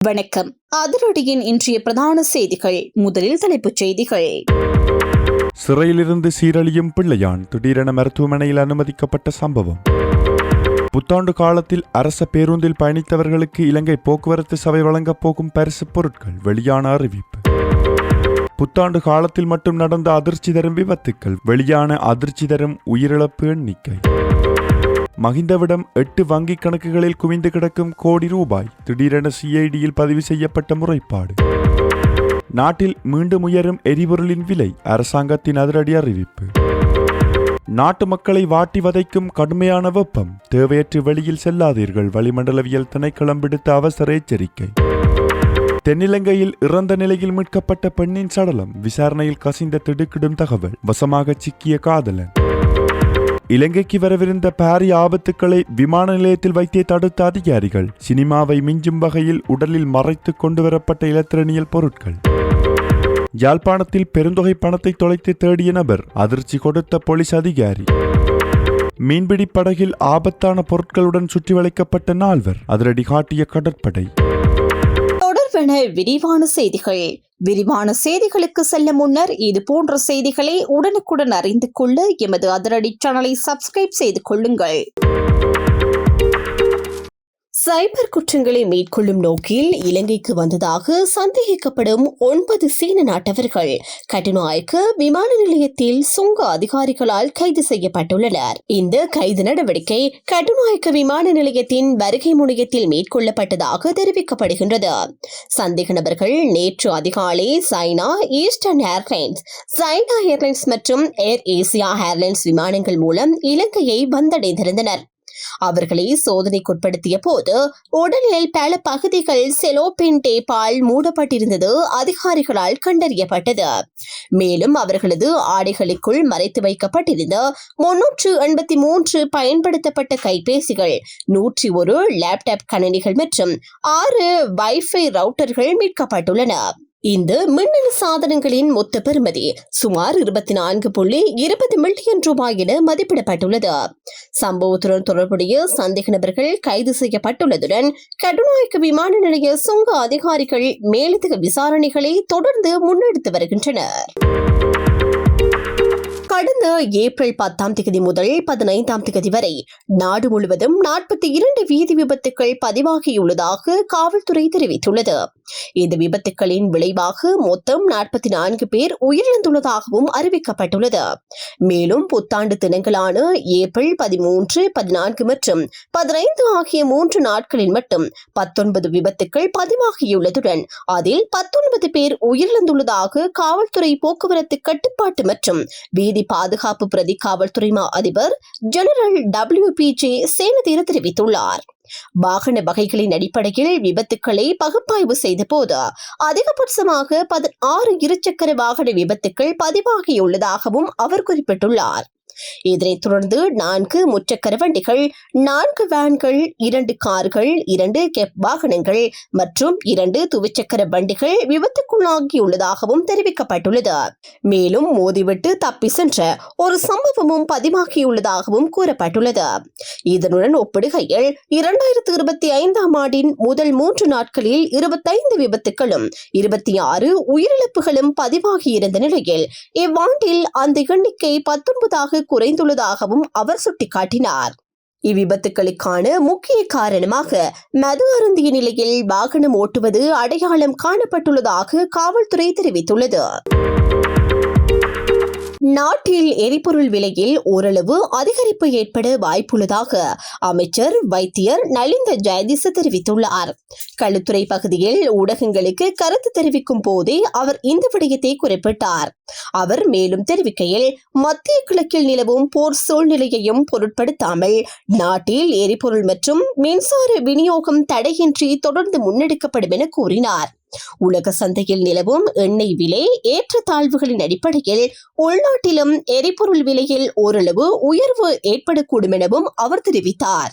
வணக்கம். அதிரடியின் இன்றைய பிரதான செய்திகள். முதலில் தலைப்புச் செய்திகள். சிறையிலிருந்து சீரழியும் பிள்ளையான் திடீரென மருத்துவமனையில் அனுமதிக்கப்பட்ட சம்பவம். புத்தாண்டு காலத்தில் அரச பேருந்தில் பயணித்தவர்களுக்கு இலங்கை போக்குவரத்து சபை வழங்கப் போகும் பரிசு பொருட்கள் வெளியான அறிவிப்பு. புத்தாண்டு காலத்தில் மட்டும் நடந்த அதிர்ச்சி தரும் விபத்துக்கள், வெளியான அதிர்ச்சி தரும் உயிரிழப்பு எண்ணிக்கை. மஹிந்தவிடம் 8 வங்கிக் கணக்குகளில் குவிந்து கிடக்கும் கோடி ரூபாய், திடீரென சிஐடியில் பதிவு செய்யப்பட்ட முறைப்பாடு. நாட்டில் மீண்டும் உயரும் எரிபொருளின் விலை, அரசாங்கத்தின் அதிரடி அறிவிப்பு. நாட்டு மக்களை வாட்டி வதைக்கும் கடுமையான வெப்பம், தேவையற்று வெளியில் செல்லாதீர்கள், வளிமண்டலவியல் திணைக்களம் விடுத்த அவசர எச்சரிக்கை. தென்னிலங்கையில் இறந்த நிலையில் மீட்கப்பட்ட பெண்ணின் சடலம், விசாரணையில் கசிந்த திடுக்கிடும் தகவல், வசமாக சிக்கிய காதலன். இலங்கைக்கு வரவிருந்த பாரிய ஆபத்துக்களை விமான நிலையத்தில் வைத்தே தடுத்த அதிகாரிகள், சினிமாவை மிஞ்சும் வகையில் உடலில் மறைத்து கொண்டு வரப்பட்ட இலத்திரனியல் பொருட்கள். யாழ்ப்பாணத்தில் பெருந்தொகை பணத்தை தொலைத்து தேடிய நபர், அதிர்ச்சி கொடுத்த போலீஸ் அதிகாரி. மீன்பிடி படகில் ஆபத்தான பொருட்களுடன் சுற்றி வளைக்கப்பட்ட 4, அதிரடி காட்டிய கடற்படை. தொடர்பான விரிவான செய்திகள். விரிவான செய்திகளுக்கு செல்ல முன்னர் இது போன்ற செய்திகளை உடனுக்குடன் அறிந்து கொள்ள எமது அதிரடி சேனலை சப்ஸ்கிரைப் செய்து கொள்ளுங்கள். சைபர் குற்றங்களை மேற்கொள்ளும் நோக்கில் இலங்கைக்கு வந்ததாக சந்தேகிக்கப்படும் 9 சீன நாட்டவர்கள் கட்டுநாயக்க விமான நிலையத்தில் சுங்க அதிகாரிகளால் கைது செய்யப்பட்டுள்ளனர். இந்த கைது நடவடிக்கை கட்டுநாயக்க விமான நிலையத்தின் வருகை முனையத்தில் மேற்கொள்ளப்பட்டதாக தெரிவிக்கப்படுகின்றது. சந்தேக நபர்கள் நேற்று அதிகாலை China eastern airlines, China airlines மற்றும் ஏர் ஏசியா ஏர்லைன்ஸ் விமானங்கள் மூலம் இலங்கையை வந்தடைந்திருந்தனர். அவர்களை சோதனைக்குட்படுத்திய போது உடலில் பல பகுதிகள் செலோபின் டேப்பால் மூடப்பட்டிருந்தது அதிகாரிகளால் கண்டறியப்பட்டது. மேலும் அவர்களது ஆடைகளுக்குள் மறைத்து வைக்கப்பட்டிருந்த 383 பயன்படுத்தப்பட்ட கைபேசிகள், 101 லேப்டாப் கணினிகள் மற்றும் 6 வைஃபை ரவுட்டர்கள் மீட்கப்பட்டுள்ளன. இந்த மின்னணு சாதனங்களின் மொத்த பெறுமதி சுமார் 24.20 மில்லியன் ரூபாய் என மதிப்பிடப்பட்டுள்ளது. சம்பவத்துடன் தொடர்புடைய சந்தேக நபர்கள் கைது செய்யப்பட்டுள்ளதுடன் கட்டுநாயக்க விமான நிலைய சுங்க அதிகாரிகள் மேலதிக விசாரணைகளை தொடர்ந்து முன்னெடுத்து வருகின்றனர். கடந்த ஏப்ரல் 10 முதல் 15 வரை நாடு முழுவதும் 42 வீதி விபத்துக்கள் பதிவாகியுள்ளதாக காவல்துறை தெரிவித்துள்ளது. இந்த விபத்துக்களின் விளைவாக மொத்தம் 44 பேர் உயிரிழந்துள்ளதாகவும் அறிவிக்கப்பட்டுள்ளது. மேலும் புத்தாண்டு தினங்களான ஏப்ரல் 13, 14 மற்றும் 15 ஆகிய 3 நாட்களில் மட்டும் 19 விபத்துக்கள் பதிவாகியுள்ளதுடன் அதில் 19 பேர் உயிரிழந்துள்ளதாக காவல்துறை போக்குவரத்து கட்டுப்பாட்டு மற்றும் வீதி பாதுகாப்பு பிரதி காவல்துறை மா அதிபர் ஜெனரல் WPJ சேனதீர தெரிவித்துள்ளார். வாகன வகைகளின் அடிப்படையில் விபத்துக்களை பகுப்பாய்வு செய்த போது அதிகபட்சமாக 16 இருசக்கர வாகன விபத்துக்கள் பதிவாகியுள்ளதாகவும் அவர் குறிப்பிட்டுள்ளார். இதனைத் தொடர்ந்து 4 முச்சக்கர வண்டிகள், 4 வேன்கள், 2 கார்கள், 2 கெப் வாகனங்கள் மற்றும் 2 துவிச்சக்கர வண்டிகள் விபத்துக்குள்ளாகியுள்ளதாகவும் தெரிவிக்கப்பட்டுள்ளது. மேலும் மோதிவிட்டு தப்பி சென்ற ஒரு சம்பவமும் பதிவாகியுள்ளதாகவும் கூறப்பட்டுள்ளது. இதனுடன் ஒப்பிடுகையில் 2025ஆம் ஆண்டின் முதல் 3 நாட்களில் 25 விபத்துகளும் 26 உயிரிழப்புகளும் பதிவாகியிருந்த நிலையில் இவ்வாண்டில் அந்த எண்ணிக்கை 19ஆக குறைந்துள்ளதாகவும் அவர் சுட்டிக்காட்டினார். இவ்விபத்துக்களுக்கான முக்கிய காரணமாக மது அருந்திய நிலையில் வாகனம் ஓட்டுவது அடையாளம் காணப்பட்டுள்ளதாக காவல்துறை தெரிவித்துள்ளது. நாட்டில் எரிபொருள் விலையில் ஓரளவு அதிகரிப்பு ஏற்பட வாய்ப்புள்ளதாக அமைச்சர் வைத்தியர் நலிந்த ஜெயதிச தெரிவித்துள்ளார். களுத்துறை பகுதியில் ஊடகங்களுக்கு கருத்து தெரிவிக்கும் போதே அவர் இந்த விடயத்தை குறிப்பிட்டார். அவர் மேலும் தெரிவிக்கையில், மத்திய கிழக்கில் நிலவும் போர் சூழ்நிலையையும் பொருட்படுத்தாமல் நாட்டில் எரிபொருள் மற்றும் மின்சார விநியோகம் தடையின்றி தொடர்ந்து முன்னெடுக்கப்படும் என கூறினார். உலக சந்தையில் நிலவும் எண்ணெய் விலை ஏற்றத்தாழ்வுகளின் அடிப்படையில் உள்நாட்டிலும் எரிபொருள் விலையில் ஓரளவு உயர்வு ஏற்படக்கூடும் எனவும் அவர் தெரிவித்தார்.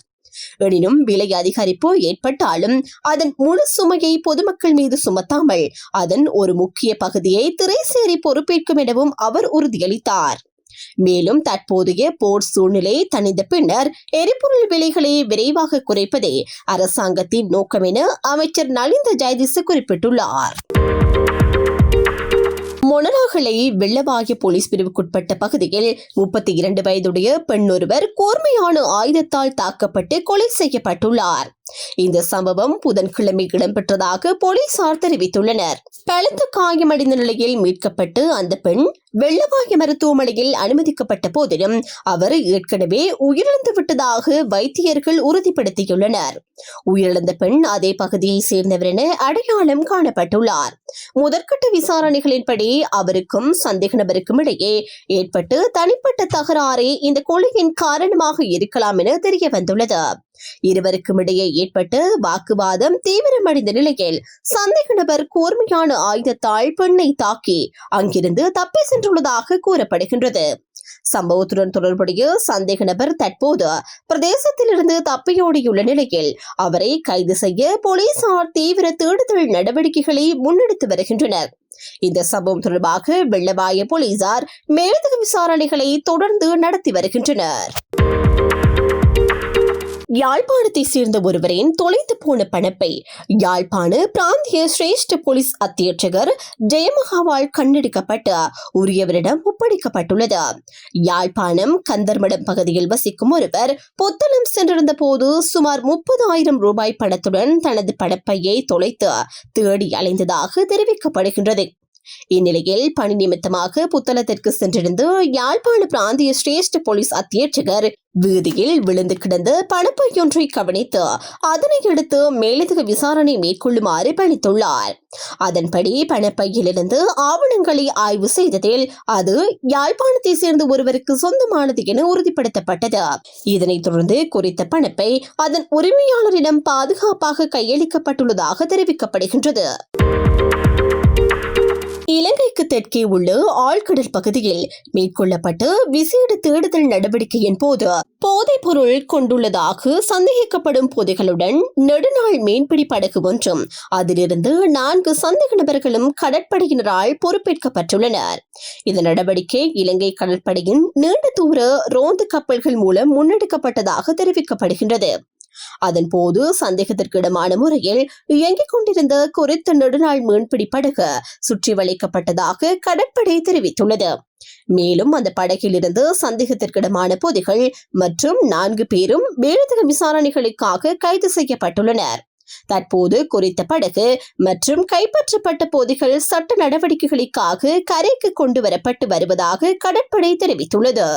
எனினும் விலை அதிகரிப்பு ஏற்பட்டாலும் அதன் முழு சுமையை பொதுமக்கள் மீது சுமத்தாமல் அதன் ஒரு முக்கிய பகுதியை திரைசேரி பொறுப்பேற்கும் எனவும் அவர் உறுதியளித்தார். மேலும் தற்போதைய போர் சூழ்நிலை தணிந்த பின்னர் எரிபொருள் விலைகளை விரைவாக குறைப்பதே அரசாங்கத்தின் நோக்கம் என அமைச்சர் நலிந்த ஜெயதிச குறிப்பிட்டுள்ளார். மொனராகலை வெள்ளவாய போலீஸ் பிரிவுக்குட்பட்ட பகுதியில் 32 வயதுடைய பெண் ஒருவர் கூர்மையான ஆயுதத்தால் தாக்கப்பட்டு கொலை செய்யப்பட்டுள்ளார். இந்த சம்பவம் புதன்கிழமை இடம்பெற்றதாக போலீசார் தெரிவித்துள்ளனர். பலத்த காயமடைந்த நிலையில் மீட்கப்பட்டு அந்த பெண் வெள்ளவாய மருத்துவமனையில் அனுமதிக்கப்பட்ட போதிலும் அவர் ஏற்கனவே உயிரிழந்து விட்டதாக வைத்தியர்கள் உறுதிப்படுத்தியுள்ளனர். உயிரிழந்த பெண் அதே பகுதியை சேர்ந்தவர் என அடையாளம் காணப்பட்டுள்ளார். முதற்கட்ட விசாரணைகளின்படி அவருக்கும் சந்தேக நபருக்கும் இடையே ஏற்பட்டு தனிப்பட்ட தகராறே இந்த கொலையின் காரணமாக இருக்கலாம் என தெரிய வந்துள்ளது. இருவருக்கும் இடையே ஏற்பட்ட வாக்குவாதம் தீவிரமடைந்த நிலையில் சந்தேக நபர் கூர்மையான ஆயுதத்தால் பெண்ணை தாக்கி அங்கிருந்து தப்பி சென்றுள்ளதாக கூறப்படுகின்றது. சம்பவத்துடன் தொடர்புடைய சந்தேக நபர் தற்போது பிரதேசத்திலிருந்து தப்பியோடியுள்ள நிலையில் அவரை கைது செய்ய போலீசார் தீவிர தேடுதல் நடவடிக்கைகளை முன்னெடுத்து வருகின்றனர். இந்த சம்பவம் தொடர்பாக வெள்ளவாய போலீசார் மேலதிக விசாரணைகளை தொடர்ந்து நடத்தி வருகின்றனர். யாழ்ப்பாணத்தை சேர்ந்த ஒருவரின் தொலைந்து போன பணப்பை யாழ்ப்பாண பிராந்திய சிரேஷ்ட போலீஸ் அத்தியட்சகர் ஜெயமகாவால் கண்டெடுக்கப்பட்டு உரியவரிடம் ஒப்படைக்கப்பட்டுள்ளது. யாழ்ப்பாணம் கந்தர்மடம் பகுதியில் வசிக்கும் ஒருவர் புத்தளம் சென்றிருந்த போது சுமார் 30,000 ரூபாய் பணத்துடன் தனது பணப்பையை தொலைத்து தேடி அலைந்ததாக தெரிவிக்கப்படுகின்றது. இந்நிலையில் பணி நிமித்தமாக புத்தளத்திற்கு சென்றிருந்து யாழ்ப்பாண பிராந்திய சிரேஷ்ட போலீஸ் அத்தியட்சகர் வீதியில் விழுந்து கிடந்த பணப்பையொன்றை கவனித்து அதனை அடுத்து மேலதிக விசாரணை மேற்கொள்ளுமாறு பணித்துள்ளார். அதன்படி பணப்பையிலிருந்து ஆவணங்களை ஆய்வு செய்ததில் அது யாழ்ப்பாணத்தை சேர்ந்த ஒருவருக்கு சொந்தமானது என உறுதிப்படுத்தப்பட்டது. இதனைத் தொடர்ந்து குறித்த பணப்பை அதன் உரிமையாளரிடம் பாதுகாப்பாக கையளிக்கப்பட்டுள்ளதாக தெரிவிக்கப்படுகின்றது. இலங்கைக்கு தெற்கே உள்ள ஆழ்கடல் பகுதியில் மேற்கொள்ளப்பட்ட விசேட தேடுதல் நடவடிக்கையின் போது போதைப் பொருள் கொண்டுள்ளதாக சந்தேகிக்கப்படும் பொதிகளுடன் நெடுநாள் மீன்பிடி படகு ஒன்றும் அதிலிருந்து 4 சந்தேக நபர்களும் கடற்படையினரால் பொறுப்பேற்கப்பட்டுள்ளனர். இந்த நடவடிக்கை இலங்கை கடற்படையின் நீண்ட தூர ரோந்து கப்பல்கள் மூலம் முன்னெடுக்கப்பட்டதாக தெரிவிக்கப்படுகின்றது. அதன் போது சந்தேகத்திற்கிடமான முறையில் இயங்கிக் கொண்டிருந்த குறித்த நெடுநாள் மீன்பிடி படகு சுற்றி வளைக்கப்பட்டதாக கடற்படை தெரிவித்துள்ளது. மேலும் அந்த படகிலிருந்து சந்தேகத்திற்கிடமான பொதிகள் மற்றும் 4 பேரும் மேலதிக விசாரணைகளுக்காக கைது செய்யப்பட்டுள்ளனர். தற்போது குறித்த படகு மற்றும் கைப்பற்றப்பட்ட பொதிகள் சட்ட நடவடிக்கைகளுக்காக கரைக்கு கொண்டு வரப்பட்டு வருவதாக கடற்படை தெரிவித்துள்ளது.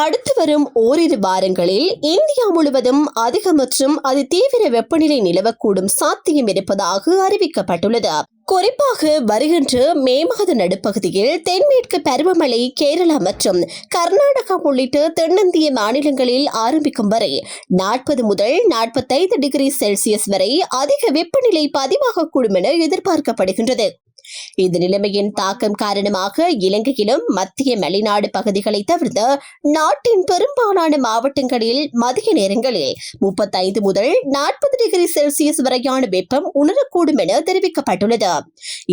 அடுத்து வரும் ஓரிரு வாரங்களில் இந்தியா முழுவதும் அதிக மற்றும் அதி தீவிர வெப்பநிலை நிலவக்கூடும் சாத்தியம் இருப்பதாக அறிவிக்கப்பட்டுள்ளது. குறிப்பாக வருகின்ற மே மாத நடுப்பகுதியில் தென்மேற்கு பருவமழை கேரளா மற்றும் கர்நாடகா உள்ளிட்ட தென்னிந்திய மாநிலங்களில் ஆரம்பிக்கும் வரை 40 முதல் 45 டிகிரி செல்சியஸ் வரை அதிக வெப்பநிலை பதிவாகக்கூடும் என எதிர்பார்க்கப்படுகின்றது. இந்த நிலைமையின் தாக்கம் காரணமாக இலங்கையிலும் மத்திய மலைநாடு பகுதிகளை தவிர்த்து நாட்டின் பெரும்பாலான மாவட்டங்களில் மதிய நேரங்களில் 35 முதல் 40 டிகிரி செல்சியஸ் வரையான வெப்பம் உணரக்கூடும் என தெரிவிக்கப்பட்டுள்ளது.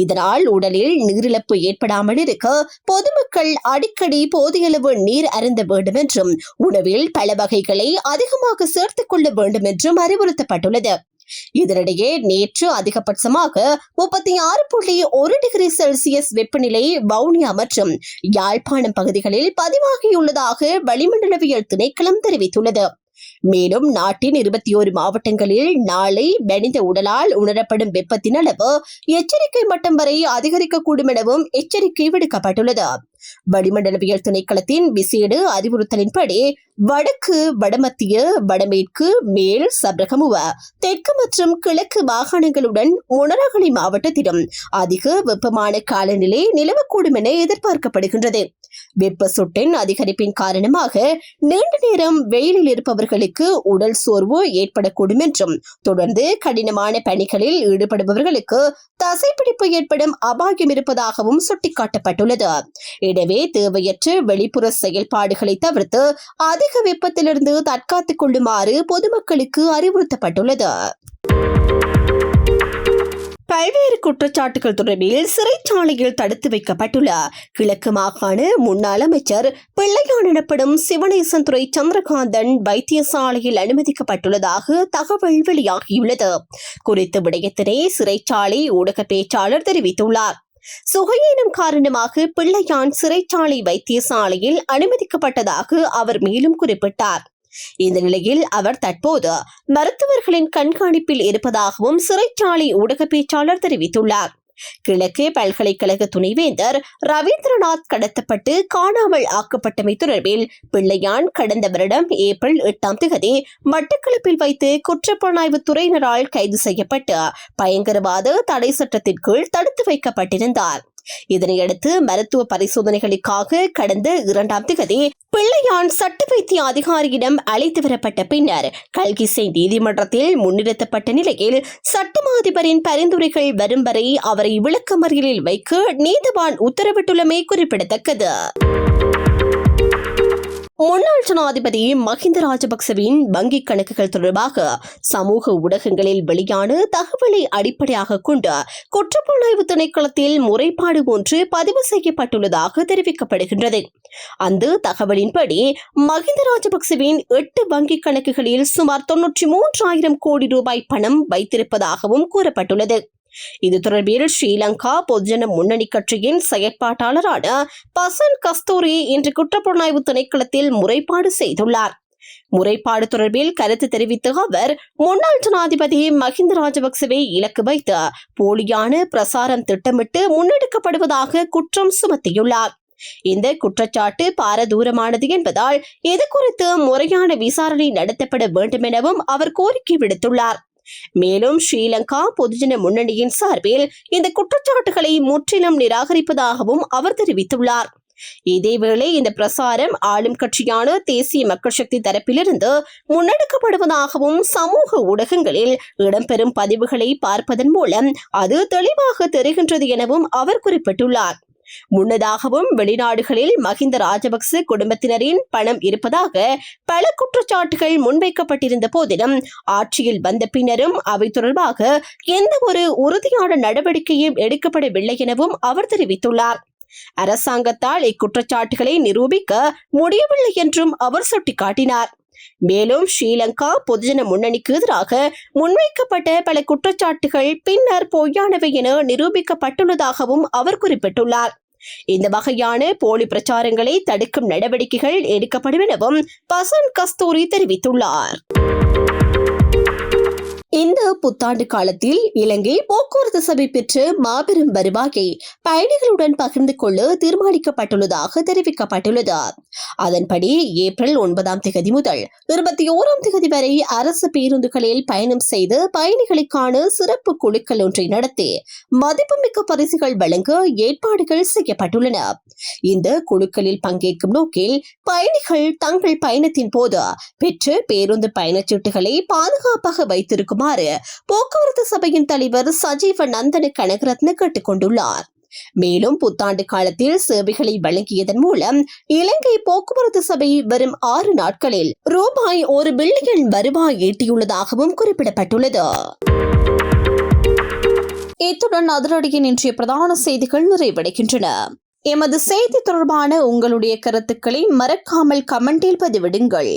இதனால் உடலில் நீரிழப்பு ஏற்படாமல் இருக்க பொதுமக்கள் அடிக்கடி போதியளவு நீர் அருந்த வேண்டும் என்றும் உணவில் பல வகைகளை அதிகமாக சேர்த்துக் கொள்ள வேண்டும் என்றும் அறிவுறுத்தப்பட்டுள்ளது. இதனிடையே நேற்று அதிகபட்சமாக 36.1 டிகிரி செல்சியஸ் வெப்பநிலை வவுனியா மற்றும் யாழ்ப்பாணம் பகுதிகளில் பதிவாகியுள்ளதாக வளிமண்டலவியல் திணைக்களம் தெரிவித்துள்ளது. மேலும் நாட்டின் 21 மாவட்டங்களில் நாளை மனித உடலால் உணரப்படும் வெப்பத்தின் அளவு எச்சரிக்கை மட்டம் வரை அதிகரிக்கக்கூடும் எனவும் எச்சரிக்கை விடுக்கப்பட்டுள்ளது. வளிமண்டலவியல் திணைக்களத்தின் விசேட அறிவுறுத்தலின்படி வடக்கு, வடமத்திய, வடமேற்கு, மேல் சப்ரகமுவ, தெற்கு மற்றும் கிழக்கு மாகாணங்களுடன் மொனராகலை மாவட்டத்திலும் அதிக வெப்பமான காலநிலை நிலவக்கூடும் என எதிர்பார்க்கப்படுகின்றது. வெப்ப சுட்டின் அதிகரிப்பின் காரணமாக நீண்ட நேரம் வெயிலில் இருப்பவர்களுக்கு உடல் சோர்வு ஏற்படக்கூடும் என்றும் தொடர்ந்து கடினமான பணிகளில் ஈடுபடுபவர்களுக்கு தசைப்பிடிப்பு ஏற்படும் அபாயம் இருப்பதாகவும் சுட்டிக்காட்டப்பட்டுள்ளது. எனவே தேவையற்ற வெளிப்புற செயல்பாடுகளை தவிர்த்து அதிக வெப்பத்திலிருந்து தற்காத்துக் கொள்ளுமாறு பொதுமக்களுக்கு அறிவுறுத்தப்பட்டுள்ளது. பல்வேறு குற்றச்சாட்டுகள் தொடர்பில் சிறைச்சாலையில் தடுத்து வைக்கப்பட்டுள்ள கிழக்கு மாகாண முன்னாள் அமைச்சர் பிள்ளையான் எனப்படும் சிவனேசன் துறை சந்திரகாந்தன் வைத்தியசாலையில் அனுமதிக்கப்பட்டுள்ளதாக தகவல் வெளியாகியுள்ளது. குறித்த விடயத்தினை சிறைச்சாலை ஊடக பேச்சாளர் தெரிவித்துள்ளார். சுகையீனம் காரணமாக பிள்ளையான் சிறைச்சாலை வைத்தியசாலையில் அனுமதிக்கப்பட்டதாக அவர் மேலும் குறிப்பிட்டார். இந்த நிலையில் அவர் தற்போது மருத்துவர்களின் கண்காணிப்பில் இருப்பதாகவும் சிறைச்சாலை ஊடக பேச்சாளர் தெரிவித்துள்ளார். கிழக்கு பல்கலைக்கழக துணைவேந்தர் ரவீந்திரநாத் கடத்தப்பட்டு காணாமல் ஆக்கப்பட்டமை தொடர்பில் பிள்ளையான் கடந்த வருடம் ஏப்ரல் 8 மட்டக்களப்பில் வைத்து குற்றப்புலனாய்வு துறையினரால் கைது செய்யப்பட்டு பயங்கரவாத தடை சட்டத்தின் கீழ் தடுத்து வைக்கப்பட்டிருந்தார். இதனையடுத்து மருத்துவ பரிசோதனைகளுக்காக கடந்த 2 பிள்ளையான் சட்ட வைத்திய அதிகாரியிடம் அழைத்து வரப்பட்ட பின்னர் கல்கிசை நீதிமன்றத்தில் முன்னிறுத்தப்பட்ட நிலையில் சட்டமா அதிபரின் பரிந்துரைகள் வரும் வரை அவரை விளக்கமறியலில் வைக்க நீதிவான் உத்தரவிட்டுள்ளமை குறிப்பிடத்தக்கது. முன்னாள் ஜனாதிபதி மஹிந்த ராஜபக்சவின் வங்கிக் கணக்குகள் தொடர்பாக சமூக ஊடகங்களில் வெளியான தகவலை அடிப்படையாக கொண்டு குற்றப்புலனாய்வு திணைக்களத்தில் முறைப்பாடு ஒன்று பதிவு செய்யப்பட்டுள்ளதாக தெரிவிக்கப்படுகின்றது. அந்த தகவலின்படி மஹிந்த ராஜபக்சவின் 8 வங்கிக் கணக்குகளில் சுமார் 93,000 கோடி ரூபாய் பணம் வைத்திருப்பதாகவும் கூறப்பட்டுள்ளது. இது தொடர்பில் ஸ்ரீலங்கா பொதுஜன முன்னணி கட்சியின் செயற்பாட்டாளரான பசன் கஸ்தூரி இன்று குற்றப்புலனாய்வு திணைக்களத்தில் முறைப்பாடு செய்துள்ளார். முறைப்பாடு தொடர்பில் கருத்து தெரிவித்த அவர் முன்னாள் ஜனாதிபதி மஹிந்த ராஜபக்சவை இலக்கு வைத்து போலியான பிரசாரம் திட்டமிட்டு முன்னெடுக்கப்படுவதாக குற்றம் சுமத்தியுள்ளார். இந்த குற்றச்சாட்டு பாரதூரமானது என்பதால் இது குறித்து முறையான விசாரணை நடத்தப்பட வேண்டும் எனவும் அவர் கோரிக்கை விடுத்துள்ளார். மேலும் ஸ்ரீலங்கா பொதுஜன முன்னணியின் சார்பில் இந்த குற்றச்சாட்டுகளை முற்றிலும் நிராகரிப்பதாகவும் அவர் தெரிவித்துள்ளார். இதேவேளை இந்த பிரசாரம் ஆளும் கட்சியான தேசிய மக்கள் சக்தி தரப்பிலிருந்து முன்னெடுக்கப்படுவதாகவும் சமூக ஊடகங்களில் இடம்பெறும் பதிவுகளை பார்ப்பதன் மூலம் அது தெளிவாக தெரிகின்றது எனவும் அவர் குறிப்பிட்டுள்ளார். முன்னதாகவும் வெளிநாடுகளில் மஹிந்த ராஜபக்ச குடும்பத்தினரின் பணம் இருப்பதாக பல குற்றச்சாட்டுகள் முன்வைக்கப்பட்டிருந்த போதிலும் ஆட்சியில் வந்த பின்னரும் அவை தொடர்பாக எந்த ஒரு உறுதியான நடவடிக்கையும் எடுக்கப்படவில்லை எனவும் அவர் தெரிவித்துள்ளார். அரசாங்கத்தால் இக்குற்றச்சாட்டுகளை நிரூபிக்க முடியவில்லை என்றும் அவர் சுட்டிக்காட்டினார். மேலும் ஸ்ரீலங்கா பொதுஜன முன்னணிக்கு எதிராக முன்வைக்கப்பட்ட பல குற்றச்சாட்டுகள் பின்னர் பொய்யானவை என நிரூபிக்கப்பட்டுள்ளதாகவும் அவர் குறிப்பிட்டுள்ளார். இந்த வகையான போலி பிரச்சாரங்களை தடுக்கும் நடவடிக்கைகள் எடுக்கப்படும் எனவும் பசன் கஸ்தூரி தெரிவித்துள்ளார். இந்த புத்தாண்டு காலத்தில் இலங்கை போக்குவரத்து சபை பெற்று மாபெரும் வருவாயை பயணிகளுடன் பகிர்ந்து கொள்ள தீர்மானிக்கப்பட்டுள்ளதாக தெரிவிக்கப்பட்டுள்ளது. அதன்படி ஏப்ரல் 9 முதல் 21 வரை அரசு பேருந்துகளில் பயணம் செய்து பயணிகளுக்கான சிறப்பு குழுக்கள் ஒன்றை நடத்தி மதிப்புமிக்க பரிசுகள் வழங்க ஏற்பாடுகள் செய்யப்பட்டுள்ளன. இந்த குழுக்களில் பங்கேற்கும் நோக்கில் பயணிகள் தங்கள் பயணத்தின் போது பெற்ற பேருந்து பயணச்சீட்டுகளை பாதுகாப்பாக வைத்திருக்கும் போக்குவரத்து சபையின் தலைவர் சஜீவ நந்தன கனகரத்ன கேட்டுக் கொண்டுள்ளார். மேலும் புத்தாண்டு காலத்தில் சேவைகளை வழங்கியதன் மூலம் இலங்கை போக்குவரத்து சபை வரும் 6 நாட்களில் ரூபாய் 1 பில்லியன் வருவாய் ஈட்டியுள்ளதாகவும் குறிப்பிடப்பட்டுள்ளது. இத்துடன் அதிரடியின் இன்றைய பிரதான செய்திகள் நிறைவடைகின்றன. எமது செய்தி தொடர்பான உங்களுடைய கருத்துக்களை மறக்காமல் கமெண்டில் பதிவிடுங்கள்.